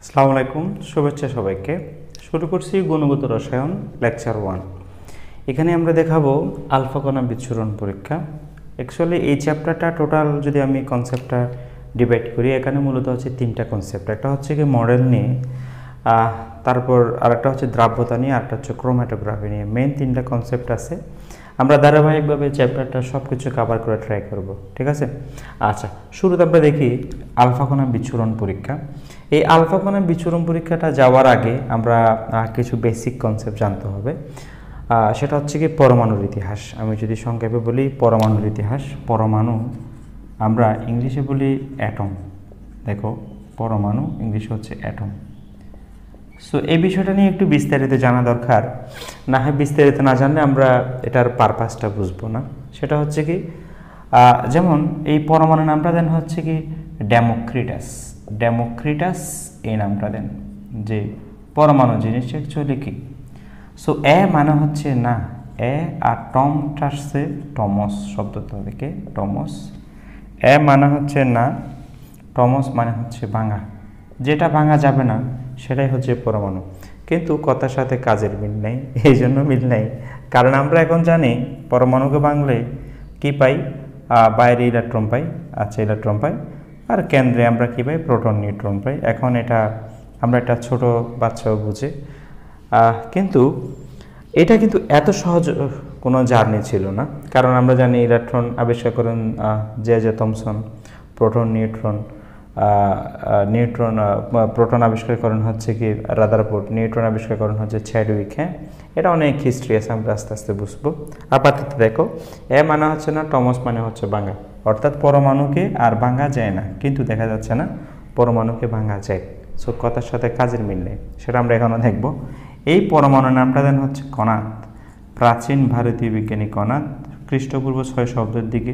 আসসালামু আলাইকুম, শুভেচ্ছা সবাইকে। শুরু করছি গুণগত রসায়ন লেকচার 1। এখানে আমরা দেখাবো আলফা কণা বিচ্ছুরণ পরীক্ষা। অ্যাকচুয়ালি এই চ্যাপ্টারটা টোটাল যদি আমি কনসেপ্টটা ডিভাইড করি, এখানে মূলত হচ্ছে তিনটা কনসেপ্ট। একটা হচ্ছে কি মডেল নিয়ে, তারপর আরেকটা হচ্ছে দ্রাব্যতা নিয়ে, আরেকটা হচ্ছে ক্রোম্যাটোগ্রাফি নিয়ে। মেইন তিনটা কনসেপ্ট আছে। আমরা ধারাবাহিকভাবে চ্যাপ্টারটা সব কিছু কভার করে ট্রাই করব, ঠিক আছে? আচ্ছা, শুরুতে আমরা দেখি আলফা কণা বিচ্ছুরণ পরীক্ষা। এই আলফা কণা বিচ্ছুরণ পরীক্ষাটা যাওয়ার আগে আমরা কিছু বেসিক কনসেপ্ট জানতে হবে। সেটা হচ্ছে কি পরমাণুর ইতিহাস। আমি যদি সংক্ষেপে বলি পরমাণুর ইতিহাস। পরমাণু আমরা ইংলিশে বলি অ্যাটম। দেখো, পরমাণু ইংলিশে হচ্ছে অ্যাটম। সো এই বিষয়টা নিয়ে একটু বিস্তারিত জানা দরকার। না হয় বিস্তারিত না জানলে আমরা এটার পারপাসটা বুঝবো না। সেটা হচ্ছে কি, যেমন এই পরমাণুর নামটা দেন হচ্ছে কি ডেমোক্রিটাস। ডেমোক্রিটাস এই নামটা দেন, যে পরমাণু জিনিসটা অ্যাকচুয়ালি কি। সো এ মানে হচ্ছে না, এ আর টমটা আসছে টমস শব্দটা থেকে, টমস। এ মানে হচ্ছে না, টমস মানে হচ্ছে ভাঙা। যেটা ভাঙা যাবে না সেটাই হচ্ছে পরমাণু। কিন্তু কথার সাথে কাজের মিল নেই। এই জন্য মিল নেই, কারণ আমরা এখন জানি পরমাণুকে ভাঙলে কি পাই, বাইরে ইলেকট্রন পাই। আচ্ছা, ইলেকট্রন পাই। আর কেন্দ্রে আমরা কি পাই, প্রোটন নিউট্রন পাই। এখন এটা আমরা একটা ছোট বাচ্চাও বুঝে, কিন্তু এটা কিন্তু এত সহজ কোনো জার্নি ছিল না। কারণ আমরা জানি ইলেকট্রন আবিষ্কার করেন J Thomson, proton neutron, proton আবিষ্কার করেন হচ্ছে কি রাদারফোর্ড, নিউট্রন আবিষ্কার করেন হচ্ছে চ্যাডউইক। হ্যাঁ, এটা অনেক হিস্ট্রি আছে, আমরা আস্তে আস্তে বুঝবো। আপাতত দেখো, এ মানে হচ্ছে না, টমস মানে হচ্ছে ভাঙা। অর্থাৎ পরমাণুকে আর ভাঙা যায় না, কিন্তু দেখা যাচ্ছে না পরমাণুকে ভাঙা যায়। সো কথার সাথে কাজের মিল নেই, সেটা আমরা এখনও দেখব। এই পরমাণুর নামটা দেন হচ্ছে কণাদ। প্রাচীন ভারতীয় বিজ্ঞানী কণাদ, খ্রিস্টপূর্ব 600 অব্দের দিকে,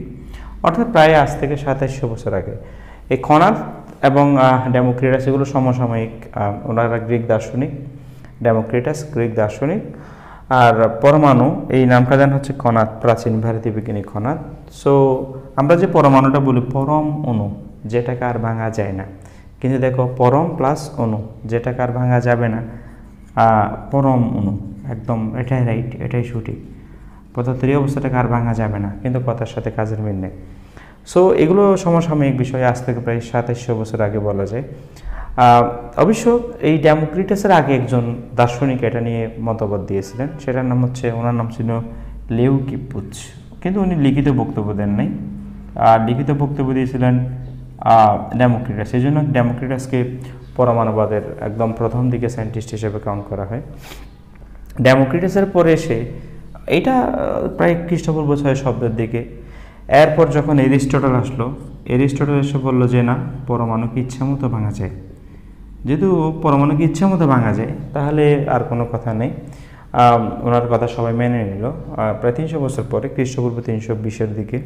অর্থাৎ প্রায় আজ থেকে 2700 বছর আগে। এই কণাদ এবং ডেমোক্রিটাস এগুলো সমসাময়িক। ওনারা গ্রিক দার্শনিক, ডেমোক্রিটাস গ্রিক দার্শনিক, আর পরমাণু এই নামটা দেন হচ্ছে কণাদ, প্রাচীন ভারতীয় বিজ্ঞানী কণাদ। সো আমরা যে পরমাণুটা বলি পরম অণু, যেটাকে আর ভাঙা যায় না। কিন্তু দেখো, পরম প্লাস অণু, যেটাকে আর ভাঙা যাবে না, পরম অণু, একদম এটাই রাইট, এটাই সঠিক। পদার্থের এই অবস্থাটাকে আর ভাঙা যাবে না, কিন্তু কথার সাথে কাজের মিল নেই। সো এগুলো সমসাময়িক বিষয়, আজ থেকে প্রায় 2700 বছর আগে বলা যায়। অবশ্য এই ডেমোক্রিটাসের আগে একজন দার্শনিক এটা নিয়ে মতবাদ দিয়েছিলেন, সেটার নাম হচ্ছে, ওনার নাম ছিল লেউকিপুচ। কিন্তু উনি লিখিত বক্তব্য দেন নাই, আর লিখিত বক্তব্য দিয়েছিলেন ডেমোক্রিটাস। এই জন্য ডেমোক্রিটাসকে পরমাণুবাদের একদম প্রথম দিকে সায়েন্টিস্ট হিসেবে কাউন্ট করা হয়। ডেমোক্রিটাসের পরে এসে এটা প্রায় খ্রিস্টপূর্ব 600 অব্দের দিকে। এরপর যখন এরিস্টটল আসলো, এরিস্টটল এসে বললো যে না, পরমাণুকে ইচ্ছা মতো ভাঙা যায়। যেহেতু পরমাণুকে ইচ্ছা মতো ভাঙা যায়, তাহলে আর কোনো কথা নেই। ওনার কথা সবাই মেনে নিল। প্রায় 300 বছর পরে, খ্রিস্টপূর্ব 320-এর দিকে,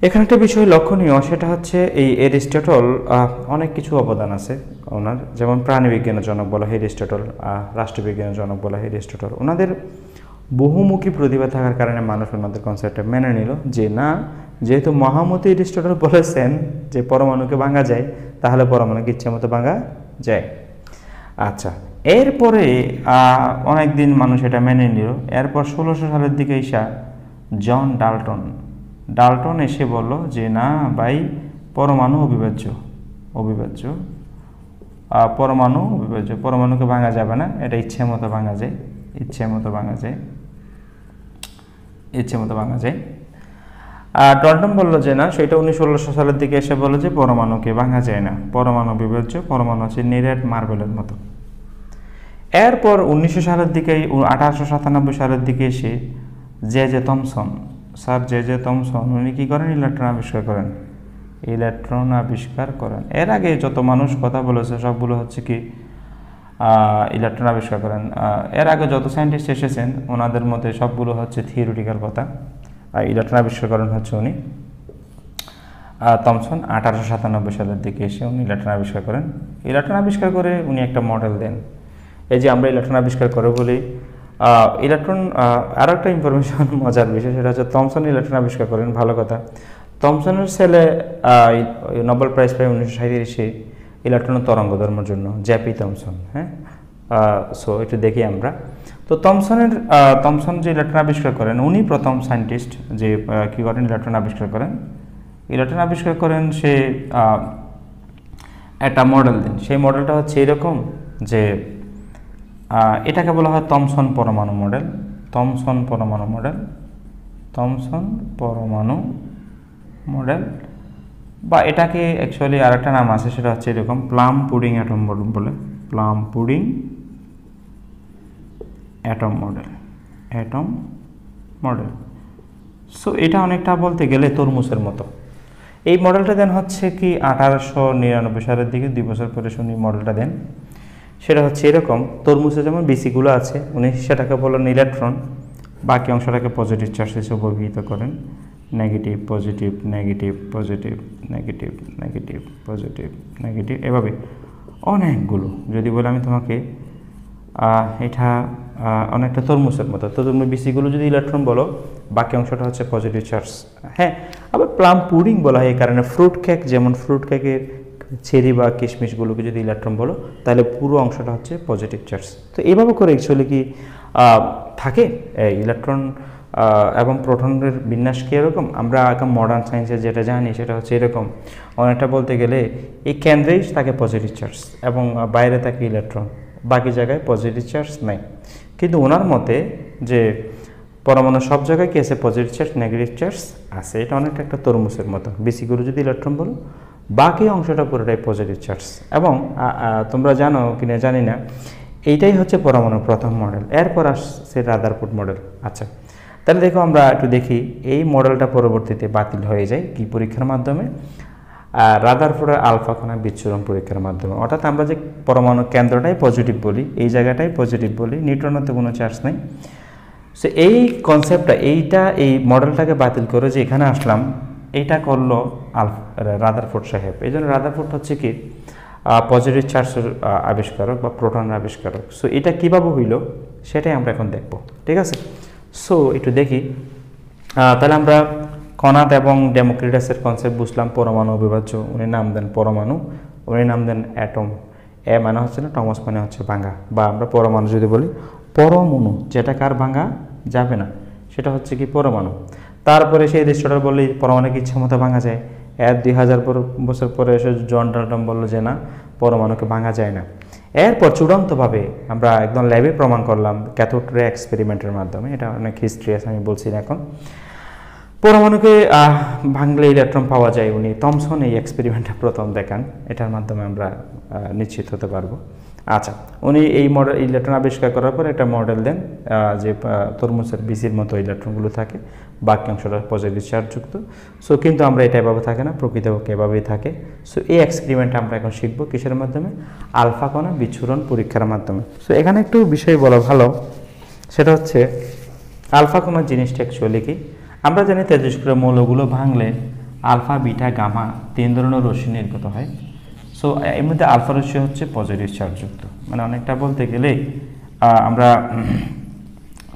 এখানে একটা বিষয় লক্ষণীয়, সেটা হচ্ছে এই এরিস্টটল অনেক কিছু অবদান আছে ওনার। যেমন প্রাণীবিজ্ঞানের জনক বলা হয় এরিস্টটল, রাষ্ট্রবিজ্ঞানের জনক বলা হয় এরিস্টটল। ওনাদের বহুমুখী প্রতিভা থাকার কারণে মানুষ ওনাদের কনসেপ্টটা মেনে নিল যে না, যেহেতু মহামতি এরিস্টটল বলেছেন যে পরমাণুকে ভাঙা যায়, তাহলে পরমাণুকে ইচ্ছা মতো ভাঙা যায়। আচ্ছা, এরপরে অনেক দিন মানুষ এটা মেনে নিল। এরপর 1600 সালের দিকে এসে জন ডাল্টন এসে বলল যে না ভাই, পরমাণু অবিভাজ্য, পরমাণুকে ভাঙা যাবে না, এটা ইচ্ছে মতো ভাঙা যায়। আর ডাল্টন বলল যে না, সেটা 1600 সালের দিকে এসে বলল যে পরমাণুকে ভাঙা যায় না, পরমাণু অবিভাজ্য, পরমাণু হচ্ছে নিরেট মার্বেলের মতো। এরপর 1900 সালের দিকে, 1897 সালের দিকে এসে জে থমসন উনি কী করেন, ইলেকট্রন আবিষ্কার করেন। এর আগে যত মানুষ কথা বলেছে সবগুলো হচ্ছে কি ইলেকট্রন আবিষ্কার করেন। এর আগে যত সায়েন্টিস্ট এসেছেন ওনাদের মধ্যে সবগুলো হচ্ছে থিওরিটিক্যাল কথা। ইলেকট্রন আবিষ্কার করেন হচ্ছে উনি থমসন। 1897 সালের দিকে এসে উনি ইলেকট্রন আবিষ্কার করেন। ইলেকট্রন আবিষ্কার করে উনি একটা মডেল দেন। এই যে আমরা ইলেকট্রন আবিষ্কার করে বলি ইলেকট্রন, আরও একটা ইনফরমেশন মজার বিষয়, সেটা হচ্ছে থমসন ইলেকট্রন আবিষ্কার করেন, ভালো কথা। থমসনের ছেলে নোবেল প্রাইজ পায় 1937-এ, ইলেকট্রন তরঙ্গধর্মের জন্য, জেপি থমসন। হ্যাঁ, সো এটা দেখি আমরা। তো থমসন যে ইলেকট্রন আবিষ্কার করেন, উনি প্রথম সায়েন্টিস্ট যে কী করেন, ইলেকট্রন আবিষ্কার করেন। ইলেকট্রন আবিষ্কার করেন, সে একটা মডেল দেন। সেই মডেলটা হচ্ছে এরকম যে এটাকে বলা হয় থমসন পরমাণু মডেল। থমসন পরমাণু মডেল, থমসন পরমাণু মডেল, বা এটাকে অ্যাকচুয়ালি আরেকটা নাম আছে, সেটা হচ্ছে এরকম প্লাম পুডিং অ্যাটম মডেল বলে, plum pudding atom model, atom model. So এটা অনেকটা বলতে গেলে তরমুজের মতো। এই মডেলটা দেন হচ্ছে কি 1899 সালের দিকে, 2 বছর পরে উনি মডেলটা দেন। সেটা হচ্ছে এরকম, তরমুজে যেমন বিসিগুলো আছে, উনি সেটাকে বলেন ইলেকট্রন, বাকি অংশটাকে পজিটিভ চার্জ হিসেবে অভিহিত করেন। Negative positive, negative positive, negative negative positive negative, এভাবে অনেকগুলো। যদি বলে আমি তোমাকে এটা অনেকটা তরমুজের মতো, তো তুমি বিসিগুলো যদি ইলেকট্রন বলো, বাকি অংশটা হচ্ছে পজিটিভ চার্জ। হ্যাঁ, আবার প্লাম পুডিং বলা হয় এই কারণে, ফ্রুট কেক, যেমন ফ্রুট কেকের চেরি বা কিশমিশগুলোকে যদি ইলেকট্রন বলো, তাহলে পুরো অংশটা হচ্ছে পজিটিভ চার্জ। তো এইভাবে করে অ্যাকচুয়ালি কি থাকে ইলেকট্রন এবং প্রোটনের বিন্যাস কি এরকম। আমরা এখন মডার্ন সায়েন্সে যেটা জানি সেটা হচ্ছে এরকম, অনেকটা বলতে গেলে এই কেন্দ্রেই থাকে পজিটিভ চার্জ এবং বাইরে থাকে ইলেকট্রন, বাকি জায়গায় পজিটিভ চার্জ নাই। কিন্তু ওনার মতে যে পরমাণু সব জায়গায় কি আছে, পজিটিভ চার্জ নেগেটিভ চার্জ আছে। এটা অনেকটা একটা তরমুজের মতো, বিসিগুলো যদি ইলেকট্রন বলো, বাকি অংশটা পুরোটাই পজিটিভ চার্জ। এবং তোমরা জানো কিনা জানি না, এইটাই হচ্ছে পরমাণুর প্রথম মডেল। এরপর আসছে রাদারফোর্ড মডেল। আচ্ছা, তাহলে দেখো আমরা একটু দেখি, এই মডেলটা পরবর্তীতে বাতিল হয়ে যায় কি পরীক্ষার মাধ্যমে, রাদারফোর্ডের আলফা কণা বিচ্ছুরণ পরীক্ষার মাধ্যমে। অর্থাৎ আমরা যে পরমাণু কেন্দ্রটাই পজিটিভ বলি, এই জায়গাটাই পজিটিভ বলি, নিউট্রনেতে কোনো চার্জ নেই। সো এই কনসেপ্টটা, এই মডেলটাকে বাতিল করে যে এখানে আসলাম, এইটা করলো রাদারফোর্ড সাহেব। এই জন্য রাদারফোর্ড হচ্ছে কি পজিটিভ চার্জের আবিষ্কারক বা প্রোটনের আবিষ্কারক। সো এটা কীভাবে হইল সেটাই আমরা এখন দেখব, ঠিক আছে। সো একটু দেখি, তাহলে আমরা কনাদ এবং ডেমোক্রিটাসের কনসেপ্ট বুঝলাম। পরমাণু অবিভাজ্য, উনি নাম দেন পরমাণু, উনি নাম দেন অ্যাটম। এ মানে হচ্ছে না, টমাস মানে হচ্ছে ভাঙা, বা আমরা পরমাণু যদি বলি পরমাণু, যেটা কার ভাঙা যাবে না, সেটা হচ্ছে কি পরমাণু। তারপরে সেই দৃশ্যটা বললে পরমাণুকে ইচ্ছা মতো ভাঙা যায়। 2000 বছর পরে এসে জন ডাল্টন বললো যে না, পরমাণুকে ভাঙা যায় না। এরপর চূড়ান্তভাবে আমরা একদম ল্যাবে প্রমাণ করলাম ক্যাথোড রে এক্সপেরিমেন্টের মাধ্যমে। এটা অনেক হিস্ট্রি আছে, আমি বলছি না এখন। পরমাণুকে ভাঙলে ইলেকট্রন পাওয়া যায়, উনি থমসন এই এক্সপেরিমেন্টটা প্রথম দেখান। এটার মাধ্যমে আমরা নিশ্চিত হতে পারবো। আচ্ছা, উনি এই মডেল ইলেকট্রন আবিষ্কার করার পর একটা মডেল দেন যে তরমুজের বিসির মতো ইলেকট্রনগুলো থাকে, বাকি অংশটা পজিটিভ চার্জযুক্ত। সো কিন্তু আমরা এটা এভাবে থাকে না, প্রকৃতপক্ষে এভাবেই থাকে। সো এই এক্সপেরিমেন্টটা আমরা এখন শিখবো কিসের মাধ্যমে, আলফা কণা বিচ্ছুরণ পরীক্ষার মাধ্যমে। সো এখানে একটু বিষয় বলা ভালো, সেটা হচ্ছে আলফা কণা জিনিসটা অ্যাকচুয়ালি কি। আমরা জানি তেজস্ক্রিয় মৌলগুলো ভাঙলে আলফা, বিটা, গামা 3 ধরনের রশ্মি নির্গত হয়। সো এর মধ্যে আলফা রশ্মি হচ্ছে পজিটিভ চার্জযুক্ত। মানে অনেকটা বলতে গেলে আমরা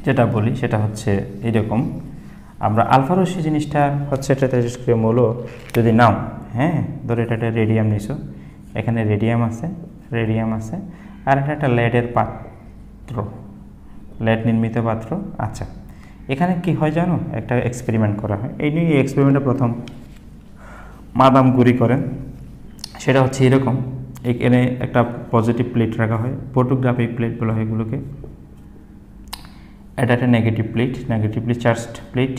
যেটা বলি সেটা হচ্ছে এইরকম, আমরা আলফা রশ্মি জিনিসটা হচ্ছে একটা তেজস্ক্রিয় মৌল যদি নাও, হ্যাঁ, ধরো এটা একটা রেডিয়াম নিছো, এখানে রেডিয়াম আছে, আর এটা একটা লেডের পাত্র, লেড নির্মিত পাত্র। আচ্ছা, এখানে কি হয় জানো, একটা এক্সপেরিমেন্ট করা হয়। এই নিয়ে এক্সপেরিমেন্টটা প্রথম মাদাম গুরি করেন। সেটা হচ্ছে এরকম, এখানে একটা পজিটিভ প্লেট রাখা হয়, ফটোগ্রাফিক প্লেট বলা হয় এগুলোকে। এটা একটা নেগেটিভলি চার্জড প্লেট,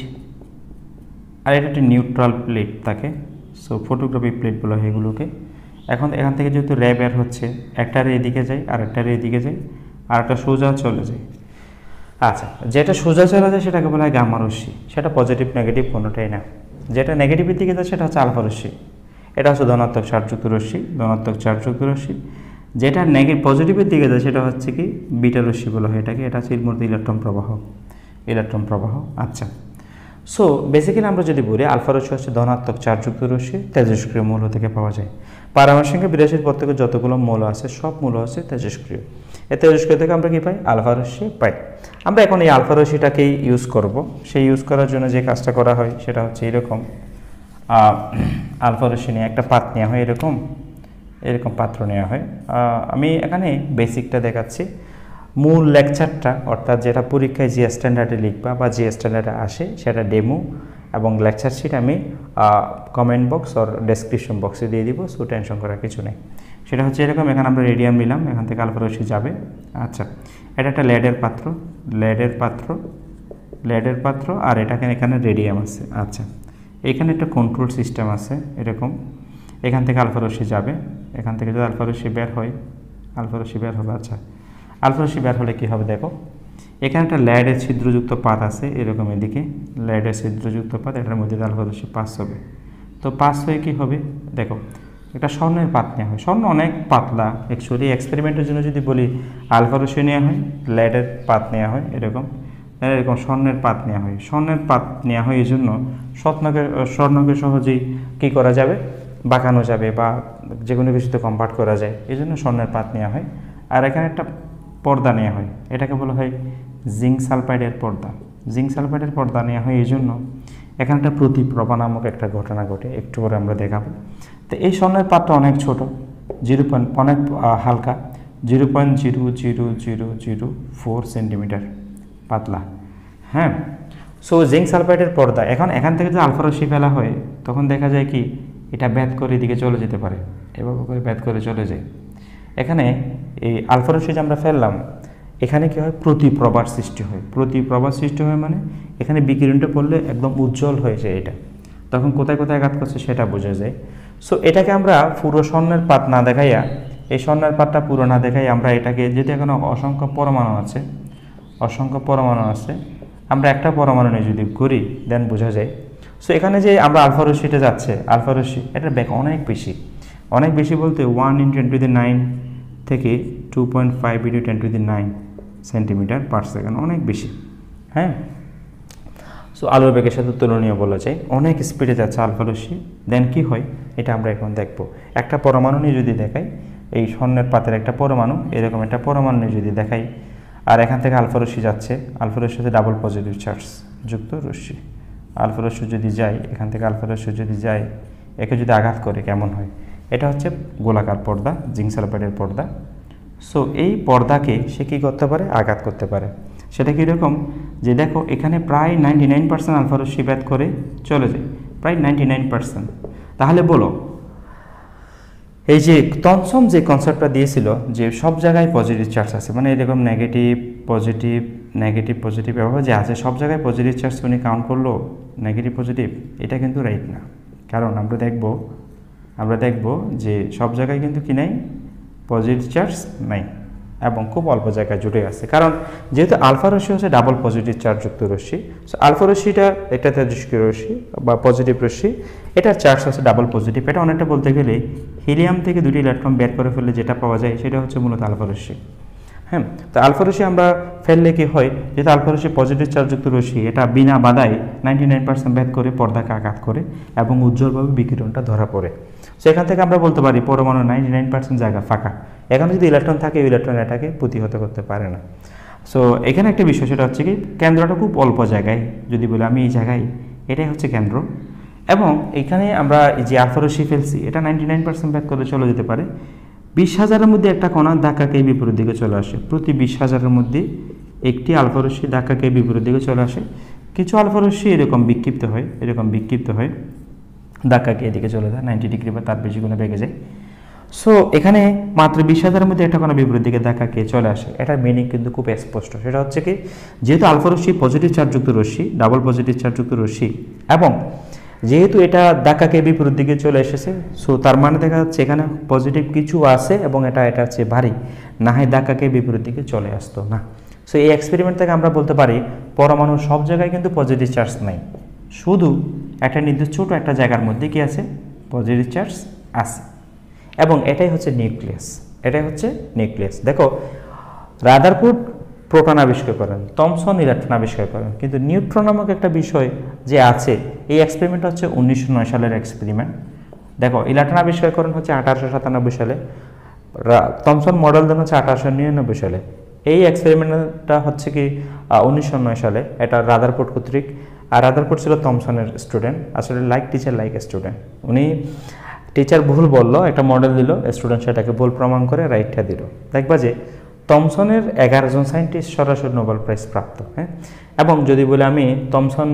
আর এটা একটা নিউট্রাল প্লেট থাকে। সো ফটোগ্রাফিক প্লেট বলা হয় এগুলোকে। এখন এখান থেকে যেহেতু রে বের হচ্ছে, একটার এদিকে যায় আর একটার এদিকে যায়, আর একটা সোজা চলে যায়। আচ্ছা, যেটা সোজা চলে যায় সেটাকে বলা হয় গামা রশ্মি, সেটা পজিটিভ নেগেটিভ কোনোটাই না। যেটা নেগেটিভের দিকে যায় সেটা হচ্ছে আলফা রশ্মি, এটা হচ্ছে ধনাত্মক চার্জযুক্ত রশ্মি। যেটা পজিটিভের দিকে যায় সেটা হচ্ছে কি বিটা রশ্মি বলা হয় এটাকে, এটা হচ্ছে এর মধ্যে ইলেকট্রন প্রবাহ। আচ্ছা, সো বেসিক্যালি আমরা যদি বলি আলফা রশ্মি হচ্ছে ধনাত্মক চার্জযুক্ত রশ্মি, তেজস্ক্রিয় মৌল থেকে পাওয়া যায়। পারমাণবিক সংখ্যা 82 পর থেকে যতগুলো মৌল আছে সব মৌল হচ্ছে তেজস্ক্রিয়। এই তেজস্ক্রিয় থেকে আমরা কি পাই, আলফা রশ্মি পাই। আমরা এখন এই আলফা রশ্মিটাকেই ইউজ করব। সেই ইউজ করার জন্য যে কাজটা করা হয় সেটা হচ্ছে এরকম, আলফা রশ্মি নিয়ে একটা পাত নেওয়া হয় এরকম, এরকম পাত্র নেওয়া হয়। আমি এখানে বেসিকটা দেখাচ্ছি। মূল লেকচারটা অর্থাৎ যেটা পরীক্ষায় যে স্ট্যান্ডার্ডে লিখবা বা যে স্ট্যান্ডার্ডে আসে সেটা ডেমো এবং লেকচার শিট আমি কমেন্ট বক্স আর ডেসক্রিপশন বক্সে দিয়ে দিব, সো টেনশন করার কিছু নেই। সেটা হচ্ছে এরকম, এখানে আমরা রেডিয়াম নিলাম, এখান থেকে আলফা রশ্মি যাবে। আচ্ছা, এটা একটা লেডের পাত্র আর এটাকে এখানে রেডিয়াম আছে। আচ্ছা, এখানে একটা কন্ট্রোল সিস্টেম আছে এরকম, এখান থেকে আলফা রশ্মি যাবে, এখান থেকে যদি আলফা রশ্মি বের হয়, আলফা রশ্মি বের হবে। আচ্ছা, আলফা রশ্মি বের হলে কী হবে দেখো, এখানে একটা ল্যাডের ছিদ্রযুক্ত পাত আছে এরকম, এদিকে ল্যাডের ছিদ্রযুক্ত পাত, এটার মধ্যে আলফা রশ্মি পাস হবে। তো পাস হয়ে কী হবে দেখো, একটা স্বর্ণের পাত নেওয়া হয়। স্বর্ণ অনেক পাতলা, অ্যাকচুয়ালি এক্সপেরিমেন্টের জন্য যদি বলি আলফা রশ্মি নেওয়া হয়, ল্যাডের পাত নেওয়া হয় এরকম, এরকম স্বর্ণের পাত নেওয়া হয়। স্বর্ণের পাত নেওয়া হয় এই জন্য স্বর্ণকে সহজেই কী করা যাবে, বাঁকানো যাবে বা যে কোনো কিছুতে কনভার্ট করা যায়, এই জন্য স্বর্ণের পাত নেওয়া হয়। আর এখানে একটা পর্দা নেওয়া হয়, এটাকে বলা হয় জিঙ্ক সালফাইডের পর্দা। জিঙ্ক সালফাইডের পর্দা নেওয়া হয় এই জন্য এখানে একটা প্রতিপ্রভা নামক একটা ঘটনা ঘটে, একটু পরে আমরা দেখাবো। তো এই স্বর্ণের পাতটা অনেক ছোট, অনেক হালকা, 0.00004 সেন্টিমিটার পাতলা। হ্যাঁ, সো জিঙ্ক সালফাইডের পর্দা, এখান থেকে যদি আলফা রশ্মি ফেলা হয় তখন দেখা যায় কি এটা ব্যাধ করে এদিকে চলে যেতে পারে, এভাবে করে ব্যাধ করে চলে যায়। এখানে এই আলফা রশ্মি যে আমরা ফেললাম, এখানে কী হয়, প্রতিপ্রভার সৃষ্টি হয়। প্রতিপ্রভার সৃষ্টি হয় মানে এখানে বিকিরণটা পড়লে একদম উজ্জ্বল হয়ে যায় এটা, তখন কোথায় কোথায় আঘাত করছে সেটা বোঝা যায়। সো এটাকে আমরা পুরো স্বর্ণের পাত না দেখাইয়া, এই স্বর্ণের পাতটা পুরো না দেখাই আমরা এটাকে, যেহেতু এখানে অসংখ্য পরমাণু আছে, আমরা একটা পরমাণু নিয়ে যদি করি দেন বোঝা যায়। সো এখানে যে আমরা আলফা রশ্মিটা যাচ্ছে, আলফা রশ্মি এটার ব্যাক অনেক বেশি বলতে 1 × 10⁹ থেকে 2.5 × 10⁹ সেন্টিমিটার পার সেকেন্ড, অনেক বেশি। হ্যাঁ, সো আলোর বেগের সাথে তুলনীয় বলা যায়, অনেক স্পিডে যাচ্ছে আলফা রশ্মি। দেন কি হয় এটা আমরা এখন দেখব। একটা পরমাণু নিয়ে যদি দেখাই, এই স্বর্ণের পাতের একটা পরমাণু, এরকম একটা পরমাণু নিয়ে যদি দেখাই, আর এখান থেকে আলফা রশ্মি যাচ্ছে, আলফা রশ্মি হচ্ছে ডাবল পজিটিভ চার্জ যুক্ত রশ্মি। আলফা রশ্মি যদি যায়, এখান থেকে আলফা রশ্মি যদি যায়, একে যদি আঘাত করে কেমন হয়, এটা হচ্ছে গোলাকার পর্দা, জিঙ্ক সালফাইডের পর্দা। সো এই পর্দাকে সে কী করতে পারে, আঘাত করতে পারে। সেটা কীরকম, যে দেখো এখানে প্রায় 99% আলফা রশ্মি ব্যাধ করে চলে যায়, প্রায় 99%। তাহলে বলো, এই যে থমসন যে কনসেপ্টটা দিয়েছিল যে সব জায়গায় পজিটিভ চার্জ আছে, মানে এরকম নেগেটিভ পজিটিভ এভাবে যে আছে, সব জায়গায় পজিটিভ চার্জ উনি কাউন্ট করলো নেগেটিভ পজিটিভ, এটা কিন্তু রাইট না। কারণ আমরা দেখব যে সব জায়গায় কিন্তু কি নাই, পজিটিভ চার্জ নাই এবং খুব অল্প জায়গায় জুড়ে আছে। কারণ যেহেতু আলফা রশ্মি হচ্ছে ডাবল পজিটিভ চার্জযুক্ত রশ্মি, সো আলফা রশ্মিটা একটা তেজস্ক্রিয় রশ্মি বা পজিটিভ রশ্মি, এটার চার্জ হচ্ছে ডাবল পজিটিভ। এটা অনেকটা বলতে গেলে হিলিয়াম থেকে 2টি ইলেকট্রন বের করে ফেললে যেটা পাওয়া যায় সেটা হচ্ছে মূলত আলফা রশ্মি। হ্যাঁ, তো আলফা রশ্মি আমরা ফেললে কি হয়, যেহেতু আলফা রশ্মি পজিটিভ চার্জযুক্ত রশ্মি, এটা বিনা বাধায় 99% ভেদ করে পর্দাকে আঘাত করে এবং উজ্জ্বলভাবে বিকিরণটা ধরা পড়ে। সো এখান থেকে আমরা বলতে পারি পরমাণু 99% জায়গা ফাঁকা, এখানে যদি ইলেকট্রন থাকে ওই ইলেকট্রন এটাকে প্রতিহত করতে পারে না। সো এখানে একটা বিষয়, সেটা হচ্ছে কি কেন্দ্রটা খুব অল্প জায়গায়, যদি বলি আমি এই জায়গায়, এটাই হচ্ছে কেন্দ্র। এবং এখানে আমরা যে আলফা রশ্মি ফেলছি এটা 99% ভেদ করে চলে যেতে পারে। 20,000-এর মধ্যে একটা কণা ধাক্কাকে বিপরীত দিকে চলে আসে, প্রতি 20,000-এর মধ্যে একটি আলফা রশ্মি ধাক্কাকে বিপরীত দিকে চলে আসে। কিছু আলফা রশ্মি এরকম বিক্ষিপ্ত হয়, ধাক্কাকে এদিকে চলে যায় 90 ডিগ্রি বা তার বেশি গুণে বেগে যায়। সো এখানে মাত্র 20,000-এর মধ্যে একটা কণা বিপরীত দিকে ধাক্কাকে চলে আসে, এটার মিনিং কিন্তু খুব স্পষ্ট। সেটা হচ্ছে কি, যেহেতু আলফা রশ্মি পজিটিভ চার্জযুক্ত রশ্মি, ডাবল পজিটিভ চার্জযুক্ত রশ্মি, এবং যেহেতু এটা ধাক্কাকে বিপরীত দিকে চলে এসেছে, সো তার মানে দেখা যাচ্ছে এখানে পজিটিভ কিছু আছে এবং এটা হচ্ছে ভারী, না হয় ধাক্কাকে বিপরীত দিকে চলে আসতো না। সো এই এক্সপেরিমেন্ট থেকে আমরা বলতে পারি পরমাণুর সব জায়গায় কিন্তু পজিটিভ চার্জ নাই, শুধু একটা নির্দিষ্ট ছোট একটা জায়গার মধ্যে কি আছে, পজিটিভ চার্জ আছে। এবং এটাই হচ্ছে নিউক্লিয়াস। দেখো রাদারফোর্ড প্রোটন আবিষ্কার করেন, থমসন ইলেকট্রন আবিষ্কার করেন, কিন্তু নিউট্রন নামক একটা বিষয় যে আছে, এই এক্সপেরিমেন্ট হচ্ছে 1909 সালের এক্সপেরিমেন্ট। দেখো ইলেকট্রন আবিষ্কার করেন হচ্ছে 1897 সালে, থমসন মডেল দেন হচ্ছে 1899 সালে। এই এক্সপেরিমেন্টটা হচ্ছে কি 1909 সালে, এটা রাদারফোর্ড কর্তৃক। আর রাদারফোর্ড ছিল থমসনের স্টুডেন্ট, আসলে লাইক টিচার লাইক স্টুডেন্ট। উনি টিচার ভুল বললো, একটা মডেল দিল, স্টুডেন্ট সেটাকে ভুল প্রমাণ করে রাইটটা দিল। দেখবা যে থমসনের 11 জন সায়েন্টিস্ট সরাসরি নোবেল প্রাইজ প্রাপ্ত। হ্যাঁ, এবং যদি বলি আমি থমসন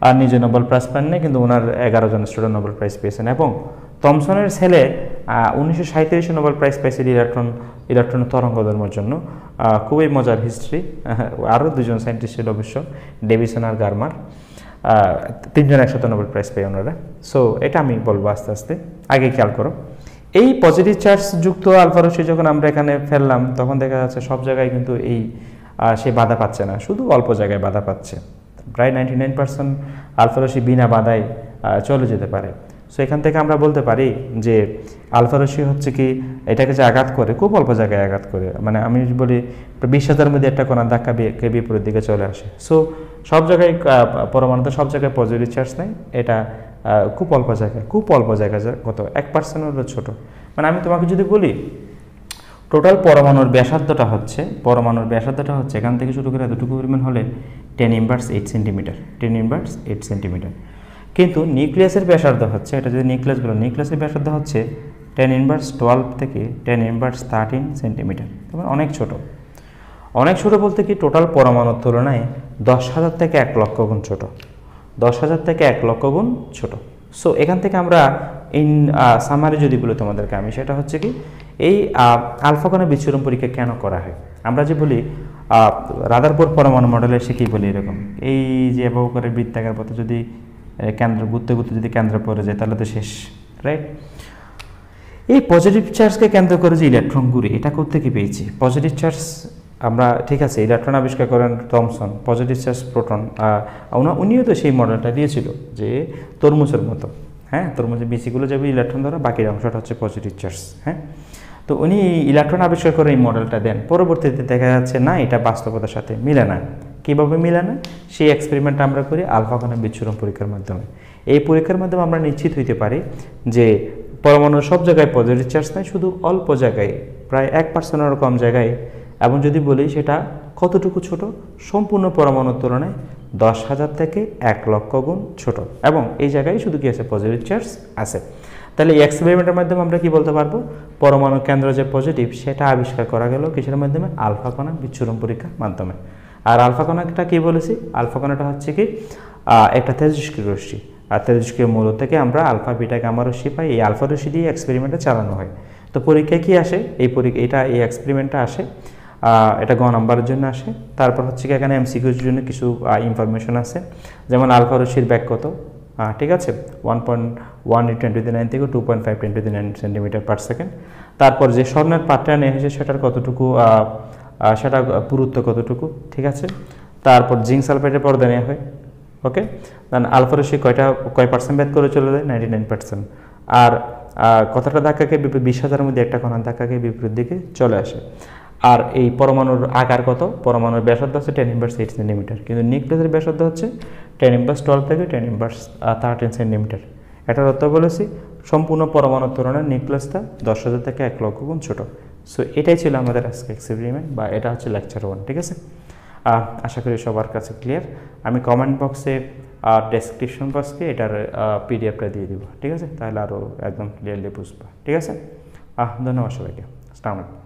আর নিজে নোবেল প্রাইজ পান না, কিন্তু ওনার 11 জন স্টুডেন্ট নোবেল প্রাইজ পেয়েছেন। এবং থমসনের ছেলে 1937 নোবেল প্রাইজ পেয়েছিল ইলেকট্রন তরঙ্গধর্মের জন্য। খুবই মজার হিস্ট্রি। আরও 2 জন সায়েন্টিস্ট ছিল অবশ্য, ডেভিসন আর গারমার। 3 জন একসাথে নোবেল প্রাইজ পেয়ে ওনারা। সো এটা আমি বলবো আস্তে আস্তে, আগে খেয়াল করো। এই পজিটিভ চার্জ যুক্ত আলফা রশ্মি যখন আমরা এখানে ফেললাম, তখন দেখা যাচ্ছে সব জায়গায় কিন্তু সে বাধা পাচ্ছে না, শুধু অল্প জায়গায় বাধা পাচ্ছে। প্রায় 99% আলফা রশ্মি বিনা বাধায় চলে যেতে পারে। সো এখান থেকে আমরা বলতে পারি যে আলফা রশ্মি হচ্ছে কি, এটাকে যে আঘাত করে খুব অল্প জায়গায় আঘাত করে, মানে আমি বলি 20,000 মধ্যে একটা কোণার ধাক্কা বিপরীত দিকে চলে আসে। সো সব জায়গায় পরমাণুতে সব জায়গায় পজিটিভ চার্জ নেই, এটা খুব অল্প জায়গায় কত 1% হলো ছোটো। মানে আমি তোমাকে যদি বলি টোটাল পরমাণুর ব্যাসার্ধটা হচ্ছে এখান থেকে শুরু করে এতটুকু পরিমাণ হলে 10⁻8 সেন্টিমিটার, 10⁻8 সেন্টিমিটার। কিন্তু নিউক্লিয়াসের ব্যাসার্ধ হচ্ছে, এটা যদি নিউক্লিয়াসের ব্যাসার্ধ হচ্ছে 10⁻12 থেকে 10⁻13 সেন্টিমিটার। তবে অনেক ছোট বলতে কি টোটাল পরমাণুর তুলনায় 10,000 থেকে 1 লক্ষ গুণ ছোট, 10,000 থেকে 1 লক্ষ গুণ ছোট। সো এখান থেকে আমরা সামারি যদি বলি তোমাদেরকে আমি, সেটা হচ্ছে কি এই আলফা কণা বিচ্ছুরণ পরীক্ষা কেন করা হয়। আমরা যে বলি রাদারফোর্ড পরমাণু মডেলে সে কী বলি এরকম, এই যে ব্যবহারের বৃত্তাকার পথে যদি কেন্দ্র ঘুরতে যদি কেন্দ্রে পড়ে যায় তাহলে তো শেষ, রাইট। এই পজিটিভ চার্জকে কেন্দ্র করে যে ইলেকট্রন ঘুরে, এটা করতে কি পেয়েছি পজিটিভ চার্জ আমরা, ঠিক আছে। ইলেকট্রন আবিষ্কার করেন থমসন, পজিটিভ চার্জ প্রোটন। উনিও তো সেই মডেলটা দিয়েছিল যে তরমুজের মতো। হ্যাঁ, তরমুজের বিচিগুলো যাবে ইলেকট্রন দ্বারা, বাকির অংশটা হচ্ছে পজিটিভ চার্জ। হ্যাঁ, তো উনি ইলেকট্রন আবিষ্কার করে এই মডেলটা দেন। পরবর্তীতে দেখা যাচ্ছে না, এটা বাস্তবতার সাথে মিলে না। কীভাবে মিলে না, সেই এক্সপেরিমেন্টটা আমরা করি আলফা কণা বিচ্ছুরণ পরীক্ষার মাধ্যমে। এই পরীক্ষার মাধ্যমে আমরা নিশ্চিত হইতে পারি যে পরমাণুর সব জায়গায় পজিটিভ চার্জ নাই, শুধু অল্প জায়গায়, প্রায় 1%-এরও কম জায়গায়। এবং যদি বলি সেটা কতটুকু ছোট, সম্পূর্ণ পরমাণুর তুলনায় 10,000 থেকে 1 লক্ষ গুণ ছোট। এবং এই জায়গায় শুধু কি আছে, পজিটিভ চার্জ আছে। তাহলে এই এক্সপেরিমেন্টের মাধ্যমে আমরা কি বলতে পারবো, পরমাণু কেন্দ্র যে পজিটিভ সেটা আবিষ্কার করা গেল কিসের মাধ্যমে, আলফা কণা বিচ্ছুরণ পরীক্ষার মাধ্যমে। আর আলফা কণাটা কি বলেছি, আলফা কণাটা হচ্ছে কি একটা তেজস্ক্রিয় রশ্মি। আর তেজস্ক্রিয় মৌল থেকে আমরা আলফা বিটা গামা রশ্মি পাই। এই আলফা রশ্মি দিয়ে এক্সপেরিমেন্টটা চালানো হয়। তো পরীক্ষায় কি আসে, এই এক্সপেরিমেন্টটা আসে, এটা গ নাম্বারের জন্য আসে। তারপর হচ্ছে কি এখানে এমসিকিউর জন্য কিছু ইনফরমেশন আছে, যেমন আলফা রশ্মির ব্যাগ কত, ঠিক আছে, 1.1 × 10⁹ থেকে 2.5 × 10⁹ সেন্টিমিটার পার সেকেন্ড। তারপর যে স্বর্ণের পাত্রটা নেওয়া হয়েছে সেটার কতটুকু, সেটা পুরুত্ব কতটুকু, ঠিক আছে। তারপর জিঙ্ক সালফাইডের পর্দা নেওয়া হয়, ওকে। দেন আলফা রশ্মি কয় পার্সেন্ট ভেদ করে চলে যায়, 99%। আর কতটা ধাক্কাকে 20,000-এর মধ্যে একটা কণার ধাক্কাকে বিপরীত দিকে চলে আসে। আর এই পরমাণুর আকার কত, পরমাণুর ব্যাসার্ধ হচ্ছে 10⁻8 সেন্টিমিটার, কিন্তু নিউক্লিয়াসের ব্যাসার্ধ হচ্ছে 10⁻12 থেকে 10⁻13 সেন্টিমিটার। এটার অর্থ বলেছি সম্পূর্ণ পরমাণুর তুলনায় নিউক্লিয়াসটা 10,000 থেকে 1 লক্ষ গুণ ছোট। সো এটাই ছিল আমাদের আজকে এক্সপেরিমেন্ট, বা এটা হচ্ছে লেকচার 1, ঠিক আছে। আশা করি সবার কাছে ক্লিয়ার। আমি কমেন্ট বক্সে ডেসক্রিপশন বক্সকে এটার পিডিএফটা দিয়ে দিব, ঠিক আছে, তাহলে আরও একদম ক্লিয়ারলি বুঝবা, ঠিক আছে। ধন্যবাদ সবাইকে। আসসালামু আলাইকুম।